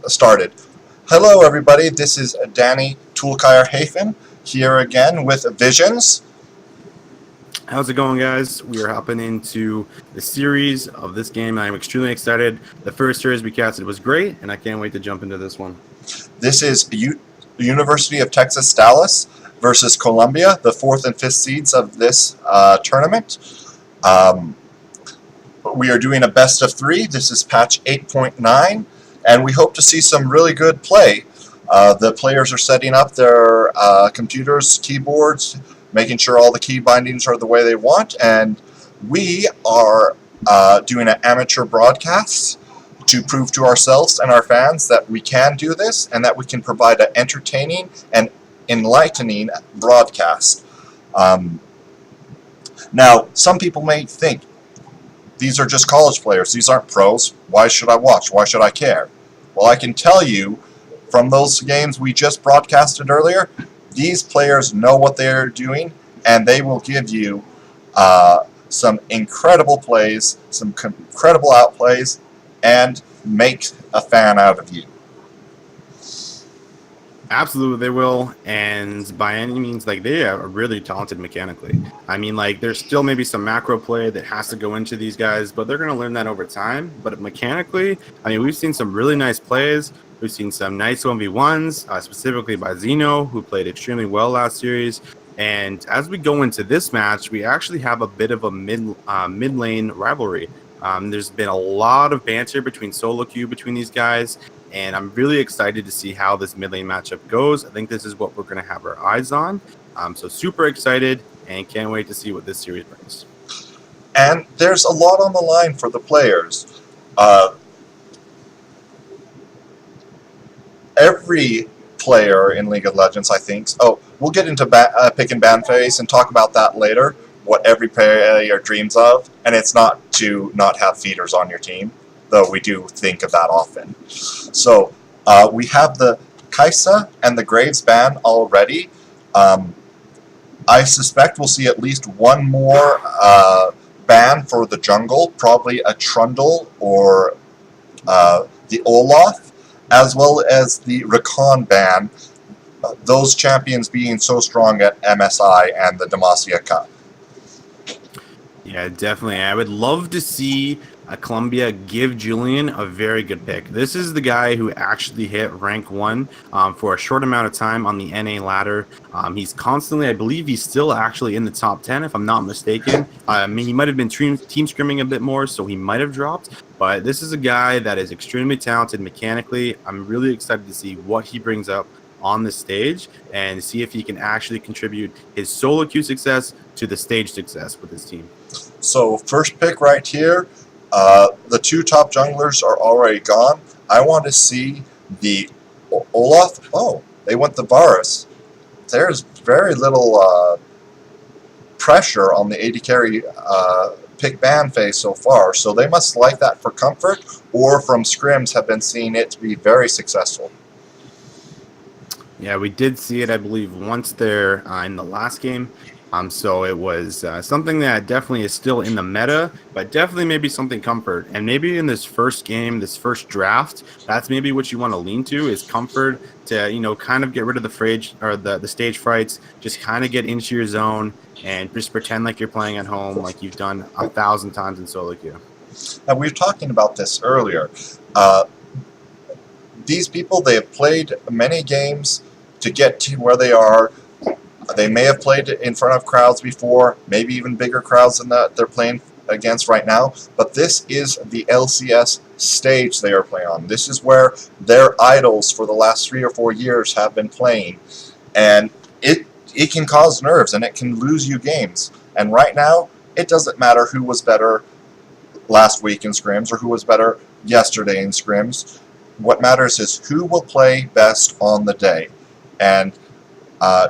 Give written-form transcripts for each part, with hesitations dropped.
started. Hello, everybody. This is Danny Toolkire Hafen here again with Visions. How's it going, guys? We are hopping into the series of this game. I'm extremely excited. The first series we casted was great, and I can't wait to jump into this one. This is University of Texas Dallas versus Columbia, the 4th and 5th seeds of this tournament. We are doing a best of 3. This is patch 8.9, and we hope to see some really good play. The players are setting up their computers, keyboards, making sure all the key bindings are the way they want, and we are doing an amateur broadcast to prove to ourselves and our fans that we can do this and that we can provide an entertaining and enlightening broadcast. Now, some people may think, these are just college players, these aren't pros, why should I watch, why should I care? Well, I can tell you, from those games we just broadcasted earlier, these players know what they're doing, and they will give you some incredible plays, some incredible outplays, and make a fan out of you. Absolutely, they will, and by any means, they are really talented mechanically. I mean, there's still maybe some macro play that has to go into these guys, but they're going to learn that over time. But mechanically, I mean, we've seen some really nice plays. We've seen some nice 1v1s, specifically by Zeno, who played extremely well last series. And as we go into this match, we actually have a bit of a mid-lane rivalry. There's been a lot of banter between solo queue between these guys, and I'm really excited to see how this mid-lane matchup goes. I think this is what we're going to have our eyes on. So super excited, and can't wait to see what this series brings. And there's a lot on the line for the players. Every player in League of Legends, I think. Oh, we'll get into pick and ban phase and talk about that later. What every player dreams of, and it's not to not have feeders on your team, though we do think of that often. So we have the Kaisa and the Graves ban already. I suspect we'll see at least one more ban for the jungle, probably a Trundle or the Olaf, as well as the Rakan ban, those champions being so strong at MSI and the Demacia Cup. Yeah, definitely. I would love to see Columbia give Julian a very good pick. This is the guy who actually hit rank 1 for a short amount of time on the NA ladder. He's constantly, I believe he's still actually in the top 10, if I'm not mistaken. I mean, he might have been team scrimming a bit more, so he might have dropped. But this is a guy that is extremely talented mechanically. I'm really excited to see what he brings up on the stage and see if he can actually contribute his solo queue success to the stage success with his team. So first pick right here, the 2 top junglers are already gone. I want to see the Olaf. Oh, they went the Varus. There's very little pressure on the AD carry pick ban phase so far, so they must like that for comfort, or from scrims have been seeing it to be very successful. Yeah, we did see it, I believe, once there in the last game. So it was something that definitely is still in the meta, but definitely maybe something comfort. And maybe in this first game, this first draft, that's maybe what you want to lean to is comfort to, kind of get rid of the stage frights, just kind of get into your zone and just pretend like you're playing at home like you've done 1,000 times in solo queue. And we were talking about this earlier. These people, they have played many games to get to where they are. They may have played in front of crowds before, maybe even bigger crowds than that they're playing against right now, but this is the LCS stage they are playing on. This is where their idols for the last 3 or 4 years have been playing, and it can cause nerves and it can lose you games. And right now, it doesn't matter who was better last week in scrims or who was better yesterday in scrims. What matters is who will play best on the day. And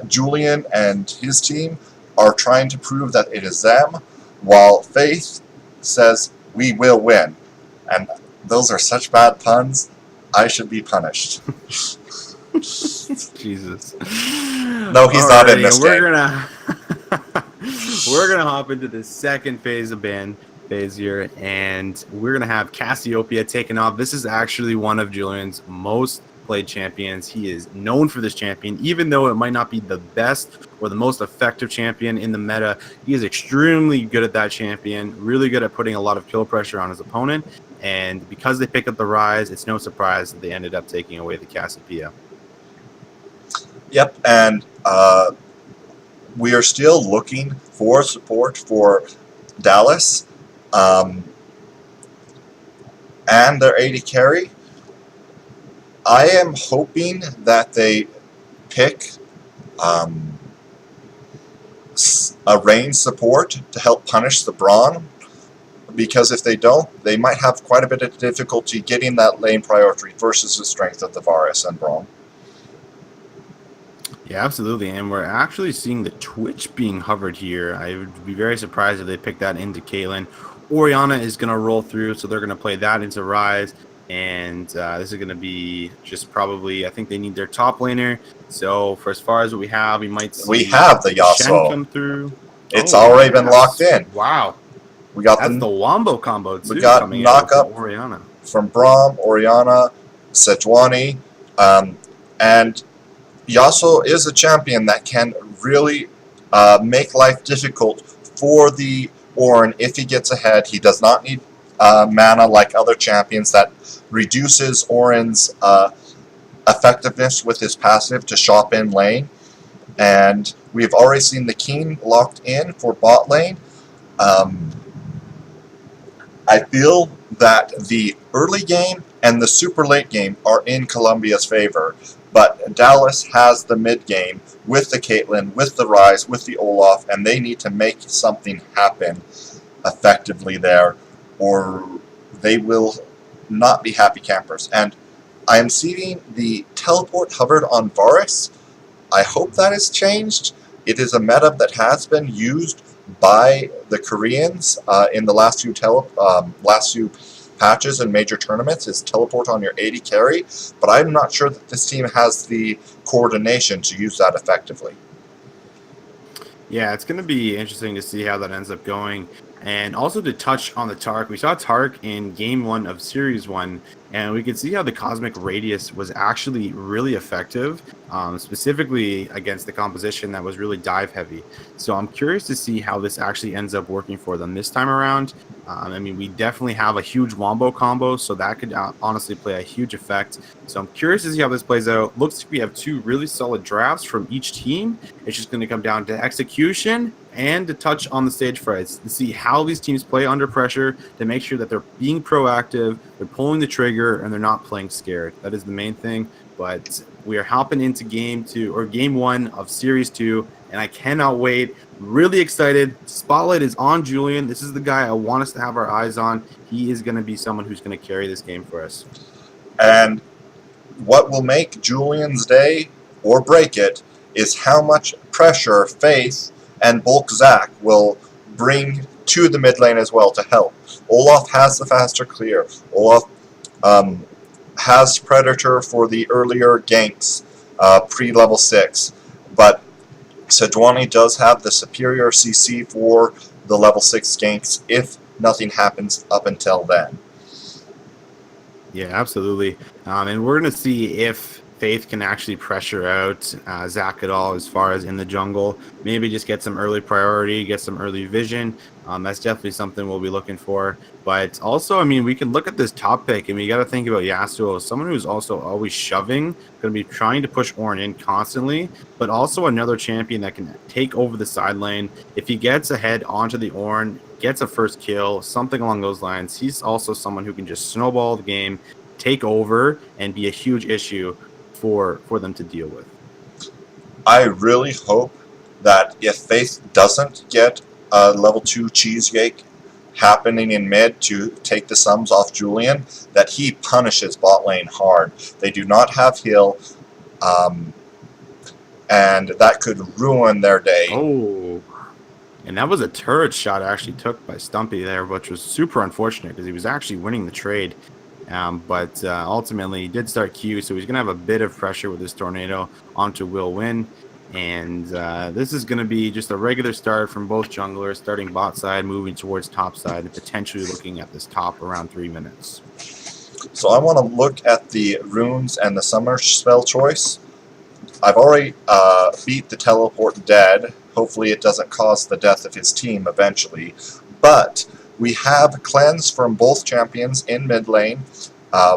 Julian and his team are trying to prove that it is them, while Faith says we will win. And those are such bad puns, I should be punished. Jesus. No, he's not in this game. We're gonna hop into the second phase of ban. phase here, and we're gonna have Cassiopeia taking off. This is actually one of Julian's most played champions. He is known for this champion, even though it might not be the best or the most effective champion in the meta. He is extremely good at that champion, really good at putting a lot of kill pressure on his opponent. And because they pick up the Rise, it's no surprise that they ended up taking away the Cassiopeia. Yep, and we are still looking for support for Dallas and their AD carry. I am hoping that they pick a range support to help punish the Braum, because if they don't, they might have quite a bit of difficulty getting that lane priority versus the strength of the Varus and Braum. Yeah, absolutely. And we're actually seeing the Twitch being hovered here. I would be very surprised if they pick that into Caitlyn. Orianna is going to roll through, so they're going to play that into Rise. And this is going to be just probably, I think they need their top laner. So for as far as what we have, we might see We have the Shen Yasuo. come through. It's already been locked in. Wow. We got That's the Wombo combo, too. We got coming knock out up with Orianna. from Braum, Orianna, Sejuani, and Yasuo is a champion that can really make life difficult for the Ornn if he gets ahead. He does not need mana like other champions that reduces Ornn's effectiveness with his passive to shop in lane. And we've already seen the King locked in for bot lane. I feel that the early game and the super late game are in Colombia's favor, but Dallas has the mid game with the Caitlyn, with the Rise, with the Olaf, and they need to make something happen effectively there, or they will not be happy campers. And I am seeing the teleport hovered on Varus. I hope that is changed. It is a meta that has been used by the Koreans in the last few patches and major tournaments, is teleport on your AD carry, but I'm not sure that this team has the coordination to use that effectively. Yeah, it's going to be interesting to see how that ends up going. And also to touch on the Tark, we saw Tark in Game 1 of Series 1, and we could see how the Cosmic Radius was actually really effective, specifically against the composition that was really dive heavy. So I'm curious to see how this actually ends up working for them this time around. I mean, we definitely have a huge Wombo combo, so that could honestly play a huge effect. So I'm curious to see how this plays out. Looks like we have two really solid drafts from each team. It's just going to come down to execution and to touch on the stage frights to see how these teams play under pressure, to make sure that they're being proactive, they're pulling the trigger, and they're not playing scared. That is the main thing. But we are hopping into Game 1 of Series 2, and I cannot wait. Really excited. Spotlight is on Julian. This is the guy I want us to have our eyes on. He is going to be someone who's going to carry this game for us. And what will make Julian's day or break it is how much pressure Faith and Bulk Zac will bring to the mid lane as well to help. Olaf has the faster clear. Olaf has Predator for the earlier ganks pre-level 6, but Sejuani does have the superior CC for the level 6 ganks if nothing happens up until then. Yeah, absolutely. And we're going to see if Faith can actually pressure out Zac at all as far as in the jungle. Maybe just get some early priority, get some early vision. That's definitely something we'll be looking for. But also, I mean, we can look at this top pick, and we got to think about Yasuo, someone who's also always shoving, going to be trying to push Ornn in constantly, but also another champion that can take over the side lane. If he gets ahead onto the Ornn, gets a first kill, something along those lines, he's also someone who can just snowball the game, take over, and be a huge issue for them to deal with. I really hope that if Faith doesn't get a level 2 cheesecake happening in mid to take the sums off Julian, that he punishes bot lane hard. They do not have heal, and that could ruin their day. Oh, and that was a turret shot actually took by Stumpy there, which was super unfortunate because he was actually winning the trade. But ultimately, he did start Q, so he's going to have a bit of pressure with this tornado onto Will Win. And this is going to be just a regular start from both junglers, starting bot side, moving towards top side, and potentially looking at this top around 3 minutes. So I want to look at the runes and the summer spell choice. I've already beat the teleport dead. Hopefully it doesn't cause the death of his team eventually. But we have cleanse from both champions in mid lane,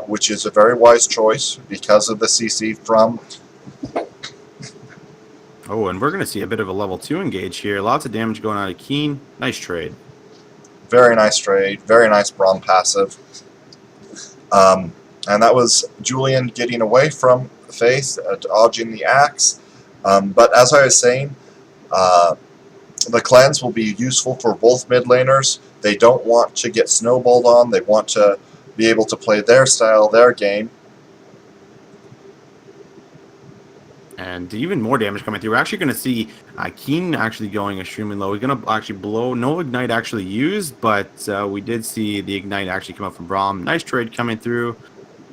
which is a very wise choice because of the CC from... Oh, and we're going to see a bit of a level 2 engage here. Lots of damage going on to Keen. Nice trade. Very nice trade. Very nice Braum passive. And that was Julian getting away from Faith, dodging the axe. But as I was saying, the cleanse will be useful for both mid laners. They don't want to get snowballed on. They want to be able to play their style, their game. And even more damage coming through. We're actually going to see Keen actually going extremely low. He's going to actually blow. No Ignite actually used, but we did see the Ignite actually come up from Braum. Nice trade coming through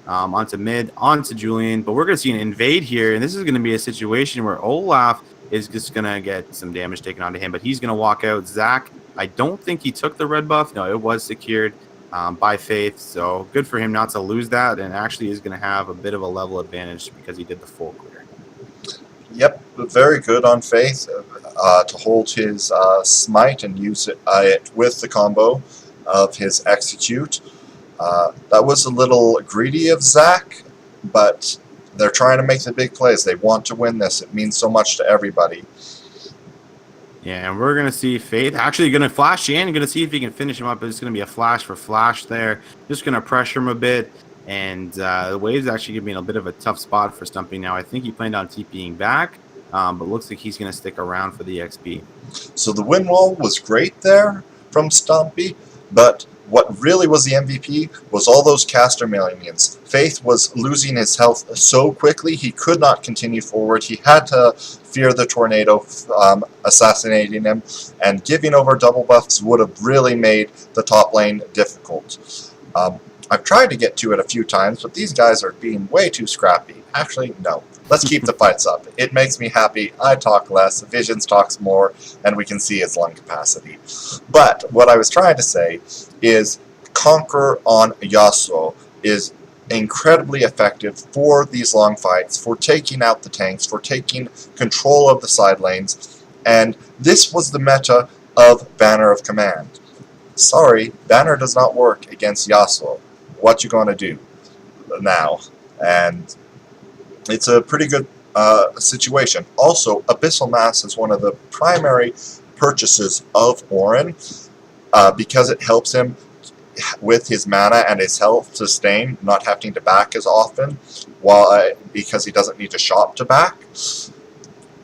onto mid, onto Julian. But we're going to see an invade here, and this is going to be a situation where Olaf is just going to get some damage taken onto him, but he's going to walk out. Zach, I don't think he took the red buff. No, it was secured by Faith, so good for him not to lose that, and actually is going to have a bit of a level advantage because he did the full clear. Yep, very good on Faith to hold his smite and use it with the combo of his execute. That was a little greedy of Zach, but they're trying to make the big plays. They want to win this. It means so much to everybody. Yeah, and we're going to see Faith actually going to flash in, going to see if he can finish him up. It's going to be a flash for flash there. Just going to pressure him a bit. And the wave's actually going to be in a bit of a tough spot for Stumpy now. I think he planned on TPing back, but looks like he's going to stick around for the XP. So the win wall was great there from Stumpy, but what really was the MVP was all those caster minions. Faith was losing his health so quickly he could not continue forward. He had to fear the tornado assassinating him, and giving over double buffs would have really made the top lane difficult. I've tried to get to it a few times, but these guys are being way too scrappy. Actually, no. Let's keep the fights up. It makes me happy. I talk less, Visions talks more, and we can see his lung capacity. But what I was trying to say is Conquer on Yasuo is incredibly effective for these long fights, for taking out the tanks, for taking control of the side lanes, and this was the meta of Banner of Command. Sorry, Banner does not work against Yasuo. What you gonna do now? And it's a pretty good situation. Also, Abyssal Mass is one of the primary purchases of Orin because it helps him with his mana and his health sustain, not having to back as often, because he doesn't need to shop to back.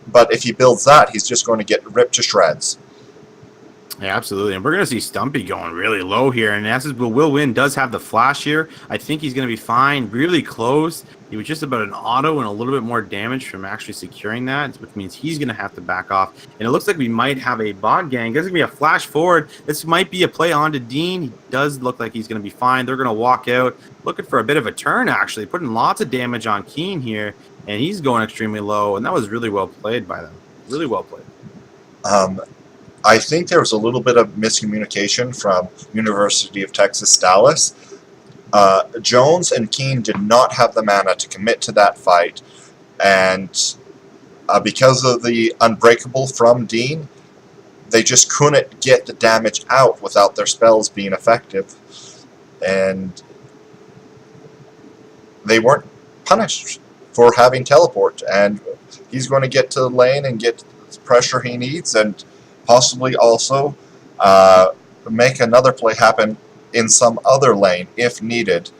But if he builds that, he's just going to get ripped to shreds. Yeah, absolutely. And we're going to see Stumpy going really low here. And as Will Win does have the flash here, I think he's going to be fine. Really close. He was just about an auto and a little bit more damage from actually securing that, which means he's going to have to back off. And it looks like we might have a bot gang. There's going to be a flash forward. This might be a play onto Dean. He does look like he's going to be fine. They're going to walk out, looking for a bit of a turn, actually, putting lots of damage on Keen here. And he's going extremely low. And that was really well played by them. Really well played. I think there was a little bit of miscommunication from University of Texas Dallas. Jones and Keane did not have the mana to commit to that fight, and because of the Unbreakable from Dean, they just couldn't get the damage out without their spells being effective, and they weren't punished for having teleport, and he's going to get to the lane and get the pressure he needs, and possibly also make another play happen in some other lane if needed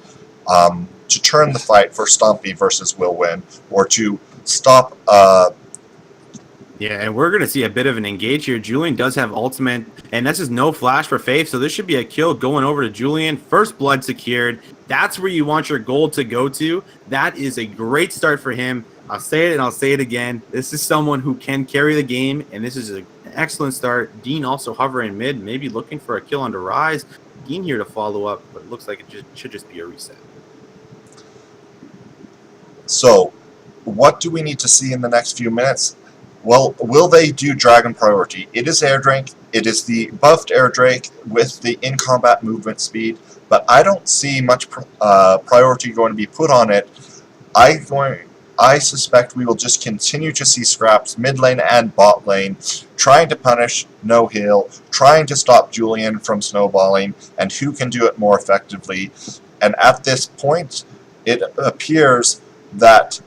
to turn the fight for Stumpy versus Will Win, or to stop. Yeah, and we're going to see a bit of an engage here. Julian does have ultimate, and this is no flash for Faith, so this should be a kill going over to Julian. First blood secured. That's where you want your gold to go to. That is a great start for him. I'll say it and I'll say it again. This is someone who can carry the game, and this is an excellent start. Dean also hovering mid, maybe looking for a kill on the rise. Dean here to follow up, but it looks like it should just be a reset. So, what do we need to see in the next few minutes? Well, will they do Dragon Priority? It is Air Drake. It is the buffed Air Drake with the in-combat movement speed, but I don't see much priority going to be put on it. I suspect we will just continue to see scraps mid lane and bot lane, trying to punish No Heal, trying to stop Julian from snowballing, and who can do it more effectively. And at this point, it appears that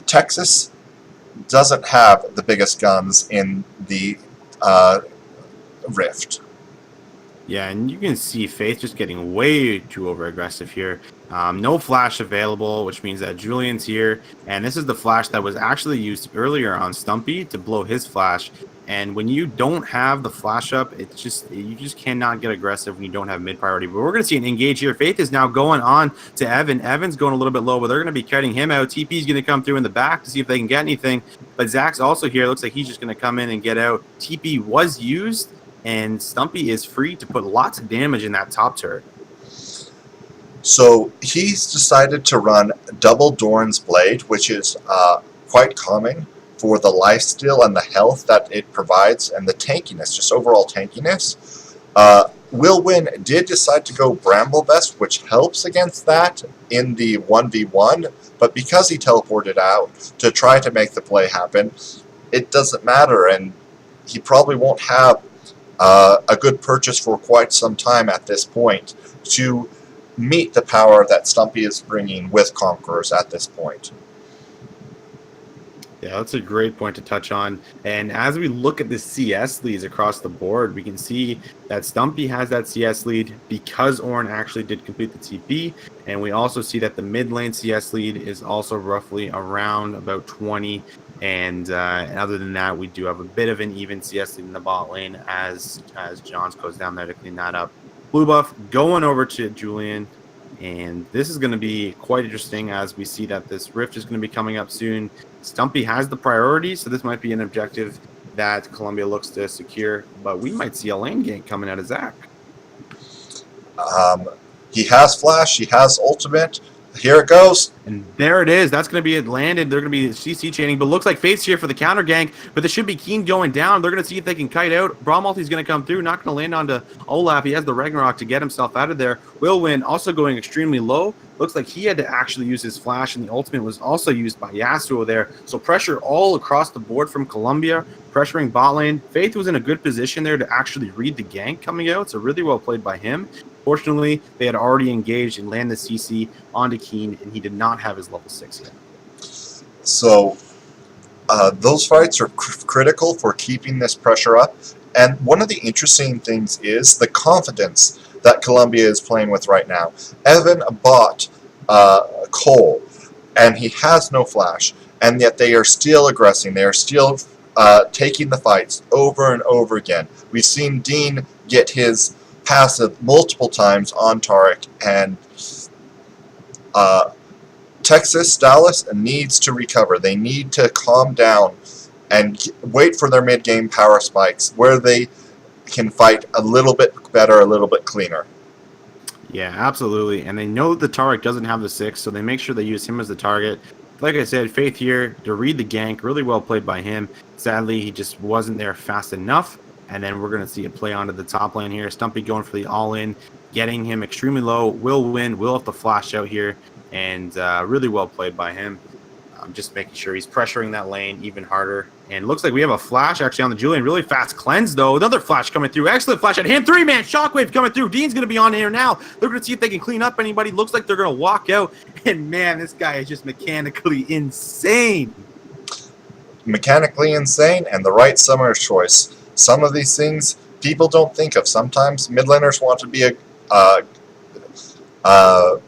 Texas doesn't have the biggest guns in the Rift. Yeah, and you can see Faith just getting way too over aggressive here. No flash available, which means that Julian's here. And this is the flash that was actually used earlier on Stumpy to blow his flash. And when you don't have the flash up, it's just you just cannot get aggressive when you don't have mid priority. But we're going to see an engage here. Faith is now going on to Evan. Evan's going a little bit low, but they're going to be cutting him out. TP is going to come through in the back to see if they can get anything. But Zach's also here. Looks like he's just going to come in and get out. TP was used, and Stumpy is free to put lots of damage in that top turret. So he's decided to run double Doran's Blade, which is quite calming for the lifesteal and the health that it provides, and the tankiness, just overall tankiness. Will Win did decide to go Bramble Vest, which helps against that in the 1v1, but because he teleported out to try to make the play happen, it doesn't matter, and he probably won't have a good purchase for quite some time at this point to meet the power that Stumpy is bringing with Conquerors at this point. Yeah, that's a great point to touch on. And as we look at the CS leads across the board, we can see that Stumpy has that CS lead because Ornn actually did complete the TP. And we also see that the mid lane CS lead is also roughly around about 20. And other than that, we do have a bit of an even CS lead in the bot lane as Johns goes down there to clean that up. Blue buff going over to Julian. And this is going to be quite interesting as we see that this Rift is going to be coming up soon. Stumpy has the priority, so this might be an objective that Columbia looks to secure. But we might see a lane gank coming out of Zach. He has flash, he has ultimate. Here it goes. And there it is. That's going to be it landed. They're going to be CC chaining, but looks like Faith's here for the counter gank. But there should be Keen going down. They're going to see if they can kite out. Brawlmalty's going to come through, not going to land onto Olaf. He has the Ragnarok to get himself out of there. Will Win also going extremely low. Looks like he had to actually use his flash, and the ultimate was also used by Yasuo there. So pressure all across the board from Columbia, pressuring bot lane. Faith was in a good position there to actually read the gank coming out, so really well played by him. Fortunately, they had already engaged and landed the CC onto Keen, and he did not have his level 6 yet. So those fights are critical for keeping this pressure up. And one of the interesting things is the confidence that Columbia is playing with right now. Evan bought Cole, and he has no flash, and yet they are still aggressing. They are still taking the fights over and over again. We've seen Dean get his passive multiple times on Taric, and Texas, Dallas needs to recover. They need to calm down and wait for their mid-game power spikes where they can fight a little bit better, a little bit cleaner. Yeah, absolutely. And they know the Taric doesn't have the 6, so they make sure they use him as the target. Like I said, Faith here to read the gank, really well played by him. Sadly, he just wasn't there fast enough. And then we're going to see it play onto the top lane here. Stumpy going for the all-in, getting him extremely low. Will win. Will have to flash out here. And really well played by him. Just making sure he's pressuring that lane even harder. And looks like we have a flash actually on the Julian. Really fast cleanse, though. Another flash coming through. Excellent flash at him. 3-man shockwave coming through. Dean's going to be on here now. They're going to see if they can clean up anybody. Looks like they're going to walk out. And, man, this guy is just mechanically insane. Mechanically insane and the right summoner's choice. Some of these things people don't think of. Sometimes mid laners want to be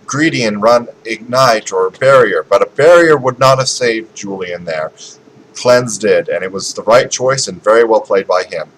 greedy and run Ignite or Barrier, but a Barrier would not have saved Julian there. Cleanse did, and it was the right choice and very well played by him.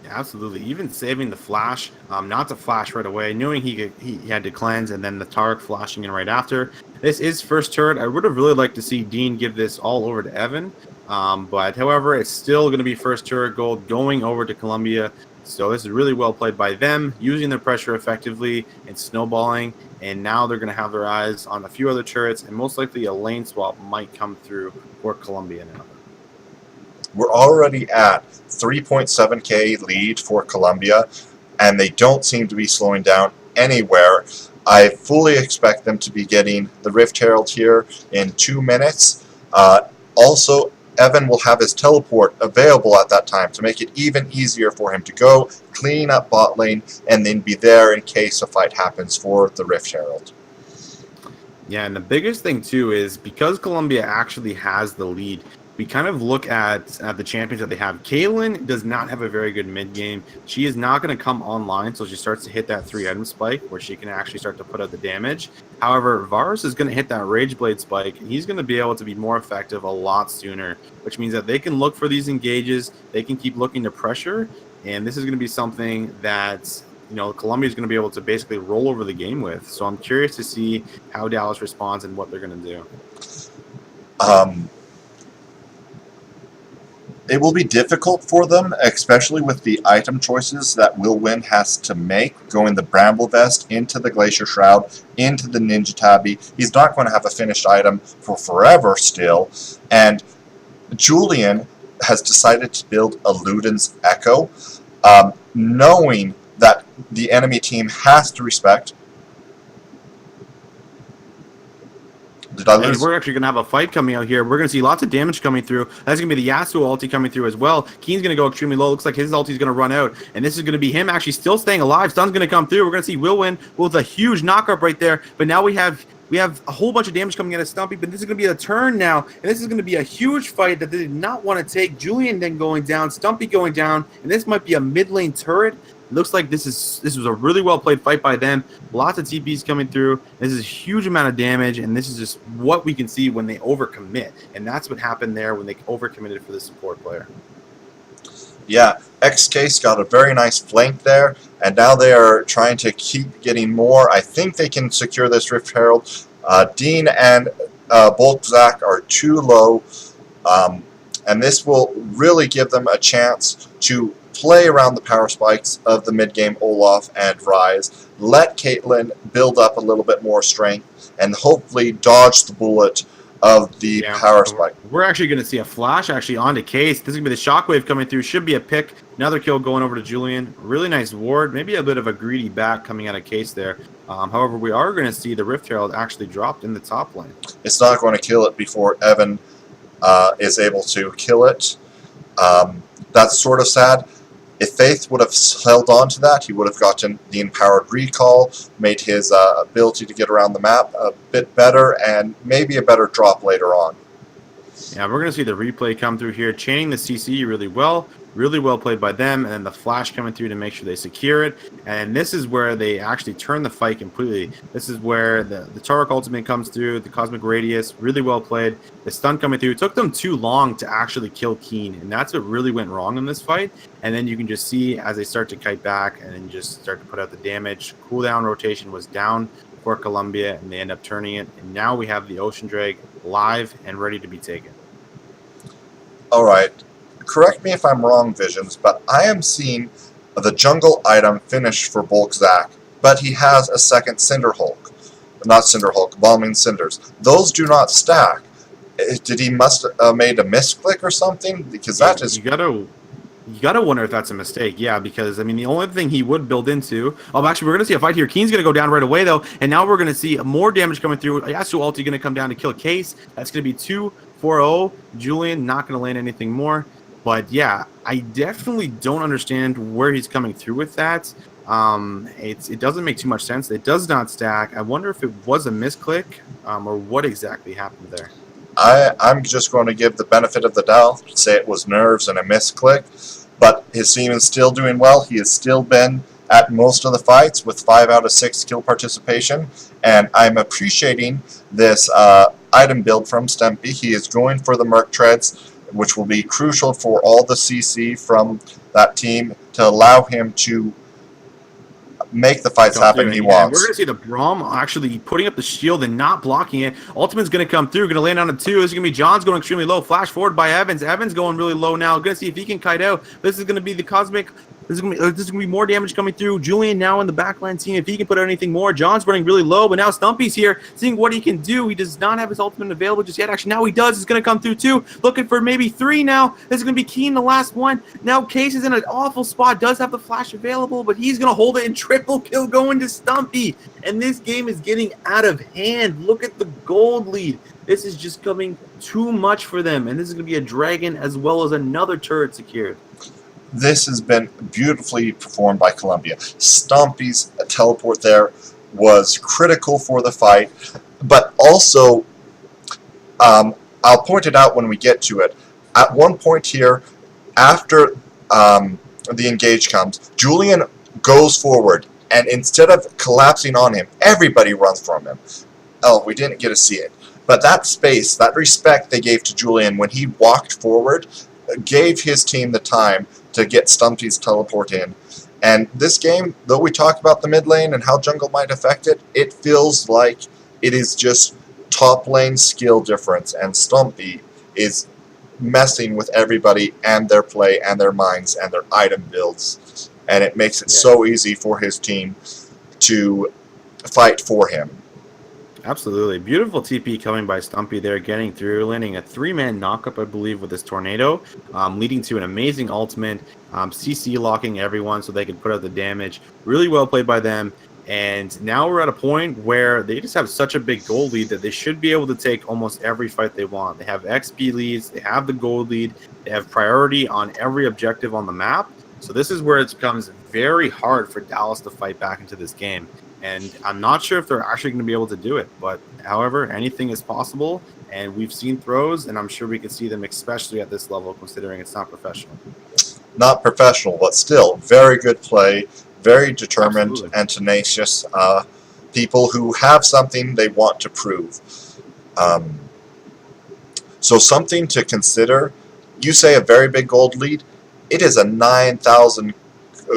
Yeah, absolutely. Even saving the flash, not to flash right away, knowing he had to cleanse, and then the Taric flashing in right after. This is first turret. I would have really liked to see Dean give this all over to Evan, but however, it's still going to be first turret gold going over to Columbia. So this is really well played by them, using their pressure effectively and snowballing. And now they're going to have their eyes on a few other turrets, and most likely a lane swap might come through for Columbia now. We're already at 3.7k lead for Colombia, and they don't seem to be slowing down anywhere. I fully expect them to be getting the Rift Herald here in 2 minutes. Also, Evan will have his teleport available at that time to make it even easier for him to go, clean up bot lane, and then be there in case a fight happens for the Rift Herald. Yeah, and the biggest thing too is because Colombia actually has the lead, we kind of look at the champions that they have. Caitlyn does not have a very good mid game. She is not going to come online until she starts to hit that 3-item spike where she can actually start to put out the damage. However, Varus is going to hit that Rage Blade spike, and he's going to be able to be more effective a lot sooner, which means that they can look for these engages, they can keep looking to pressure, and this is going to be something that Colombia is going to be able to basically roll over the game with. So I'm curious to see how Dallas responds and what they're going to do. It will be difficult for them, especially with the item choices that Will Win has to make, going the Bramble Vest into the Glacier Shroud, into the Ninja Tabby. He's not going to have a finished item for forever still, and Julian has decided to build a Luden's Echo, knowing that the enemy team has to respect. Did I lose? And we're actually going to have a fight coming out here. We're going to see lots of damage coming through. That's going to be the Yasuo ulti coming through as well. Keen's going to go extremely low. Looks like his ulti is going to run out. And this is going to be him actually still staying alive. Stun's going to come through. We're going to see Will Win with a huge knockup right there. But now we have a whole bunch of damage coming out of Stumpy. But this is going to be a turn now. And this is going to be a huge fight that they did not want to take. Julian then going down. Stumpy going down. And this might be a mid lane turret. It looks like this was a really well played fight by them. Lots of TPs coming through. This is a huge amount of damage, and this is just what we can see when they overcommit. And that's what happened there when they overcommitted for the support player. Yeah, XCase got a very nice flank there, and now they are trying to keep getting more. I think they can secure this Rift Herald. Dean and Boltzak are too low, and this will really give them a chance to play around the power spikes of the mid-game Olaf and Rise, let Caitlyn build up a little bit more strength, and hopefully dodge the bullet of the power spike. We're actually going to see a flash actually onto Case. This is going to be the shockwave coming through. Should be a pick. Another kill going over to Julian. Really nice ward. Maybe a bit of a greedy back coming out of Case there. However, we are going to see the Rift Herald actually dropped in the top lane. It's not going to kill it before Evan is able to kill it. That's sort of sad. If Faith would have held on to that, he would have gotten the Empowered Recall, made his ability to get around the map a bit better, and maybe a better drop later on. Yeah, we're going to see the replay come through here, chaining the CC really well. Really well played by them, and then the flash coming through to make sure they secure it. And this is where they actually turn the fight completely. This is where the Taurak ultimate comes through, the Cosmic Radius, really well played. The stun coming through. It took them too long to actually kill Keen, and that's what really went wrong in this fight. And then you can just see as they start to kite back and then just start to put out the damage. Cooldown rotation was down for Colombia, and they end up turning it. And now we have the Ocean Drake live and ready to be taken. All right. Correct me if I'm wrong, Visions, but I am seeing the jungle item finished for Boltzak, but he has a second Cinder Hulk. Not Cinder Hulk, Bombing Cinders. Those do not stack. Did he must have made a misclick or something? Because that is... You gotta wonder if that's a mistake. Yeah, because, I mean, the only thing he would build into... Oh, actually, we're going to see a fight here. Keen's going to go down right away, though, and now we're going to see more damage coming through. Yasuo ulti going to come down to kill Case. That's going to be 2-4-0. Julian not going to land anything more. But yeah, I definitely don't understand where he's coming through with that. It doesn't make too much sense. It does not stack. I wonder if it was a misclick or what exactly happened there. I'm just going to give the benefit of the doubt, say it was nerves and a misclick, but his team is still doing well. He has still been at most of the fights with 5 out of 6 kill participation, and I'm appreciating this item build from Stempy. He is going for the Merc Treads, which will be crucial for all the CC from that team to allow him to make the fights happen he wants. We're going to see the Braum actually putting up the shield and not blocking it. Ultimate's going to come through, going to land on a 2. This is going to be John's going extremely low. Flash forward by Evans. Evans going really low now. Going to see if he can kite out. This is going to be the Cosmic This is gonna be more damage coming through. Julian now in the backline, seeing if he can put out anything more. John's running really low, but now Stumpy's here, seeing what he can do. He does not have his ultimate available just yet. Actually, now he does. It's gonna come through 2. Looking for maybe 3 now. This is gonna be Keen, the last one. Now Case is in an awful spot. Does have the flash available, but he's gonna hold it, and triple kill going to Stumpy. And this game is getting out of hand. Look at the gold lead. This is just coming too much for them, and this is gonna be a dragon as well as another turret secured. This has been beautifully performed by Columbia. Stompy's teleport there was critical for the fight, but also, I'll point it out when we get to it. At one point here, after the engage comes, Julian goes forward, and instead of collapsing on him, everybody runs from him. Oh, we didn't get to see it. But that space, that respect they gave to Julian when he walked forward, gave his team the time to get Stumpy's teleport in. And this game, though we talked about the mid lane and how jungle might affect it, it feels like it is just top lane skill difference, and Stumpy is messing with everybody and their play and their minds and their item builds, and it makes it so easy for his team to fight for him. Absolutely. Beautiful TP coming by Stumpy there, getting through, landing a 3-man knockup, I believe, with this tornado, leading to an amazing ultimate, CC locking everyone so they could put out the damage. Really well played by them. And now we're at a point where they just have such a big gold lead that they should be able to take almost every fight they want. They have XP leads, they have the gold lead, they have priority on every objective on the map. So this is where it becomes very hard for Dallas to fight back into this game. And I'm not sure if they're actually going to be able to do it. But, however, anything is possible. And we've seen throws, and I'm sure we could see them, especially at this level, considering it's not professional. Not professional, but still very good play, very determined Absolutely. and tenacious people who have something they want to prove. So something to consider. You say a very big gold lead. It is a 9,000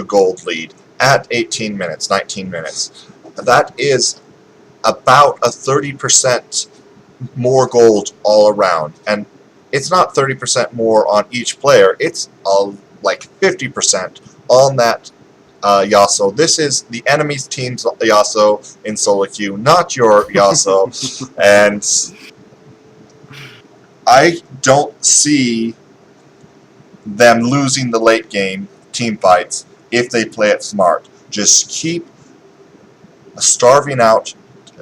gold lead at 18 minutes, 19 minutes. That is about a 30% more gold all around. And it's not 30% more on each player. It's like 50% on that Yasuo. This is the enemy's team's Yasuo in solo queue, not your Yasuo. And I don't see them losing the late game team fights if they play it smart. Just keep starving out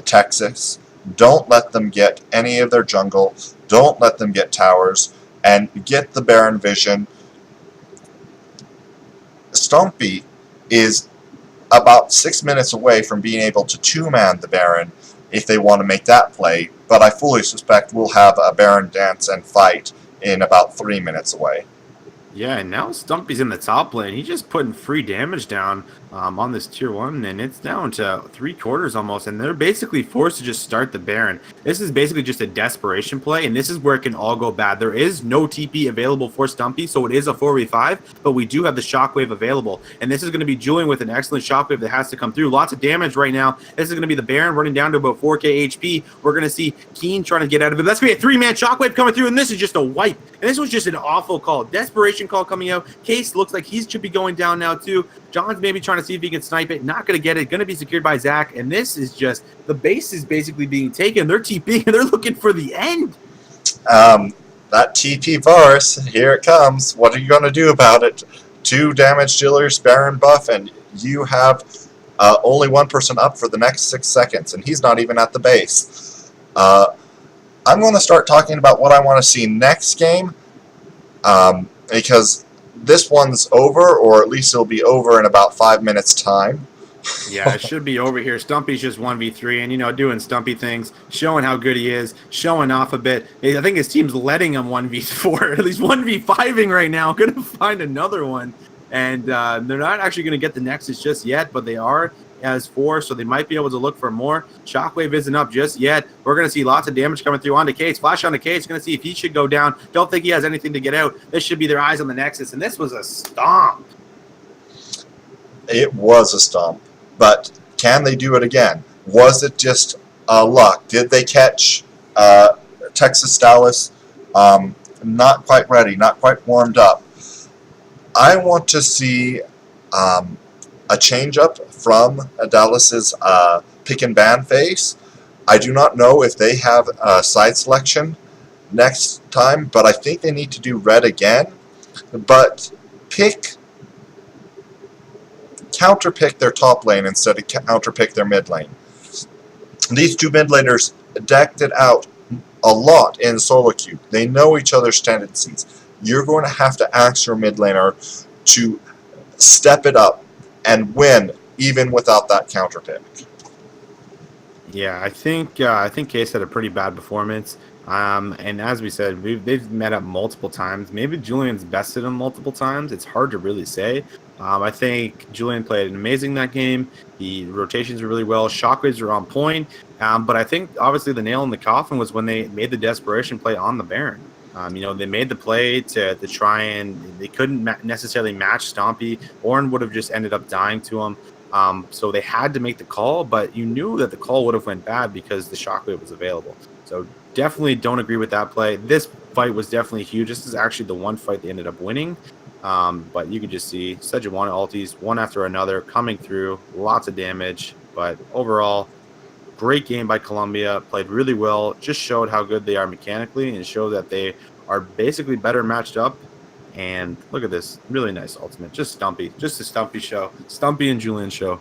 Texas. Don't let them get any of their jungle. Don't let them get towers. And get the Baron vision. Stumpy is about 6 minutes away from being able to 2-man the Baron if they want to make that play. But I fully suspect we'll have a Baron dance and fight in about 3 minutes away. Yeah, and now Stumpy's in the top lane. He's just putting free damage down on this tier 1, and it's down to 3/4 almost, and they're basically forced to just start the Baron. This is basically just a desperation play, and this is where it can all go bad. There is no TP available for Stumpy, so it is a 4v5, but we do have the Shockwave available, and this is going to be Julian with an excellent Shockwave that has to come through. Lots of damage right now. This is going to be the Baron running down to about 4k HP. We're going to see Keen trying to get out of it. That's going to be a 3-man Shockwave coming through, and this is just a wipe. And this was just an awful call. Desperation call coming out. Case looks like he should be going down now too. John's maybe trying to see if he can snipe it. Not going to get it. Going to be secured by Zach. And this is just, the base is basically being taken. They're TPing and they're looking for the end. That TP Varus, here it comes. What are you going to do about it? 2 damage dealers, Baron buff, and you have only one person up for the next 6 seconds, and he's not even at the base. I'm going to start talking about what I want to see next game, because this one's over, or at least it'll be over in about 5 minutes' time. Yeah, it should be over here. Stumpy's just 1v3 and, you know, doing Stumpy things, showing how good he is, showing off a bit. I think his team's letting him 1v4, at least 1v5ing right now. Going to find another one. And they're not actually going to get the Nexus just yet, but they are as 4, so they might be able to look for more. Shockwave isn't up just yet. We're going to see lots of damage coming through onto Case. Flash onto Case. Going to see if he should go down. Don't think he has anything to get out. This should be their eyes on the Nexus, and this was a stomp. It was a stomp. But can they do it again? Was it just luck? Did they catch Texas Dallas not quite ready, not quite warmed up? I want to see a changeup from Dallas's pick and ban phase. I do not know if they have a side selection next time, but I think they need to do red again. But counter pick their top lane instead of counter pick their mid lane. These two mid laners decked it out a lot in solo queue. They know each other's tendencies. You're going to have to ask your mid laner to step it up and win even without that counter pick. Yeah, I think Case had a pretty bad performance. And as we said, they've met up multiple times. Maybe Julian's bested him multiple times. It's hard to really say. I think Julian played amazing that game. The rotations were really well. Shockwaves were on point. But I think obviously the nail in the coffin was when they made the desperation play on the Baron. They made the play to try and they couldn't necessarily match Stompy. Ornn would have just ended up dying to him. So they had to make the call, but you knew that the call would have went bad because the Shockwave was available. So definitely don't agree with that play. This fight was definitely huge. This is actually the one fight they ended up winning. But you can just see Sejuani ultis one after another coming through, lots of damage. But overall, great game by Colombia. Played really well. Just showed how good they are mechanically and showed that they are basically better matched up. And look at this, really nice ultimate. Just Stumpy, just a Stumpy show. Stumpy and Julian show.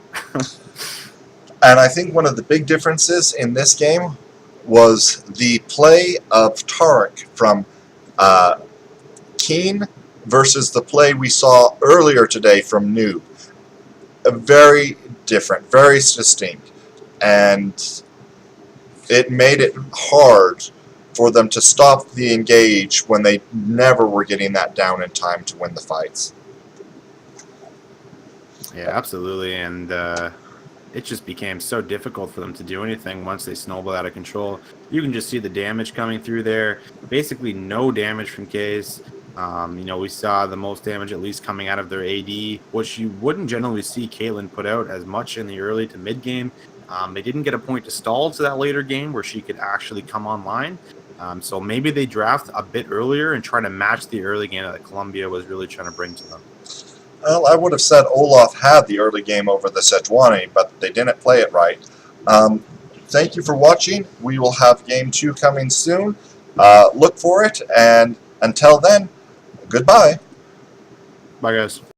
And I think one of the big differences in this game was the play of Tarek from Keen versus the play we saw earlier today from Noob. Very different, very distinct. And it made it hard for them to stop the engage when they never were getting that down in time to win the fights. Yeah, absolutely. And it just became so difficult for them to do anything once they snowballed out of control. You can just see the damage coming through there. Basically no damage from K's. We saw the most damage at least coming out of their AD, which you wouldn't generally see Caitlyn put out as much in the early to mid game. They didn't get a point to stall to that later game where she could actually come online. So maybe they draft a bit earlier and try to match the early game that Colombia was really trying to bring to them. Well, I would have said Olaf had the early game over the Sejuani, but they didn't play it right. Thank you for watching. We will have Game 2 coming soon. Look for it, and until then, goodbye. Bye, guys.